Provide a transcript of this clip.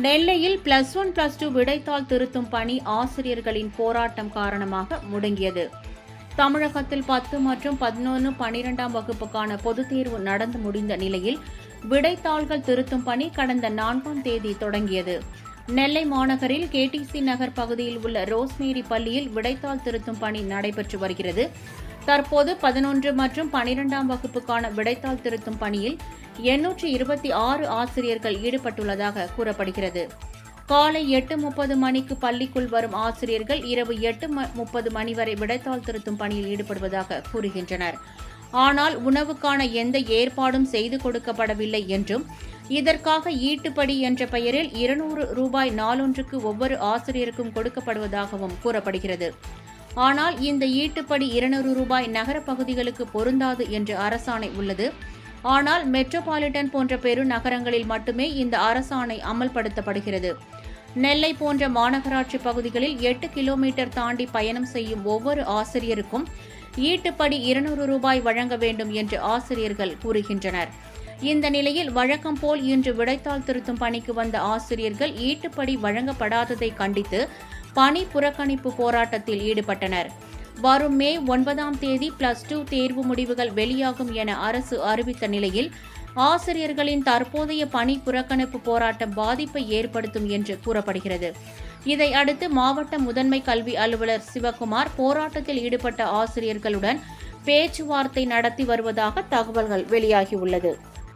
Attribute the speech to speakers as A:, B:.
A: நெல்லையில் +1 +2 விடைத்தாள் திருத்தும் பணி ஆசிரியர்களின் போராட்டம் காரணமாக முடங்கியது. தமிழகத்தில் 10 மற்றும் 11, 12ஆம் வகுப்புக்கான பொதுத் தேர்வு நடந்து முடிந்த நிலையில் விடைத்தாள்கள் திருத்தும் பணி கடந்த 4ஆம் தேதி தொடங்கியது. நெல்லை மாநகரில் KTC நகர் பகுதியில் உள்ள ரோஸ்மேரி பள்ளியில் விடைத்தாள் திருத்தும் பணி நடைபெற்று வருகிறது. தற்போது 11 மற்றும் 12ஆம் வகுப்புக்கான விடைத்தாள் திருத்தும் பணியில் 826 ஆசிரியர்கள் ஈடுபட்டுள்ளதாக கூறப்படுகிறது. காலை 8:30 மணிக்கு பள்ளிக்குள் வரும் ஆசிரியர்கள் இரவு 8:30 மணி வரை விடைத்தாள் திருத்தும் பணியில் ஈடுபடுவதாக கூறுகின்றனர். ஆனால் உணவுக்கான எந்த ஏற்பாடும் செய்து கொடுக்கப்படவில்லை என்றும், இதற்காக ஈட்டுப்படி என்ற பெயரில் ₹200 நாளொன்றுக்கு ஒவ்வொரு ஆசிரியருக்கும் கொடுக்கப்படுவதாகவும் கூறப்படுகிறது. ஆனால் இந்த ஈட்டுப்படி ₹200 நகர பகுதிகளுக்கு பொருந்தாது என்று அரசாணை உள்ளது. ஆனால் மெட்ரோபாலிட்டன் போன்ற பெருநகரங்களில் மட்டுமே இந்த அரசாணை அமல்படுத்தப்படுகிறது. நெல்லை போன்ற மாநகராட்சி பகுதிகளில் 8 கிலோமீட்டர் தாண்டி பயணம் செய்யும் ஒவ்வொரு ஆசிரியருக்கும் ஈட்டுப்படி ₹200 வழங்க வேண்டும் என்று ஆசிரியர்கள் கூறுகின்றனர். இந்த நிலையில் வழக்கம் போல் இன்று விடைத்தாள் திருத்தும் பணிக்கு வந்த ஆசிரியர்கள் ஈட்டுப்படி வழங்கப்படாததை கண்டித்து பணி புறக்கணிப்பு போராட்டத்தில் ஈடுபட்டனர். வரும் மே 9ஆம் தேதி +2 தேர்வு முடிவுகள் வெளியாகும் என அரசு அறிவித்த நிலையில் ஆசிரியர்களின் தற்போதைய பணி புறக்கணிப்பு போராட்டம் பாதிப்பை ஏற்படுத்தும் என்று கூறப்படுகிறது. இதையடுத்து மாவட்ட முதன்மை கல்வி அலுவலர் சிவக்குமார் போராட்டத்தில் ஈடுபட்ட ஆசிரியர்களுடன் பேச்சுவார்த்தை நடத்தி வருவதாக தகவல்கள் வெளியாகியுள்ளது.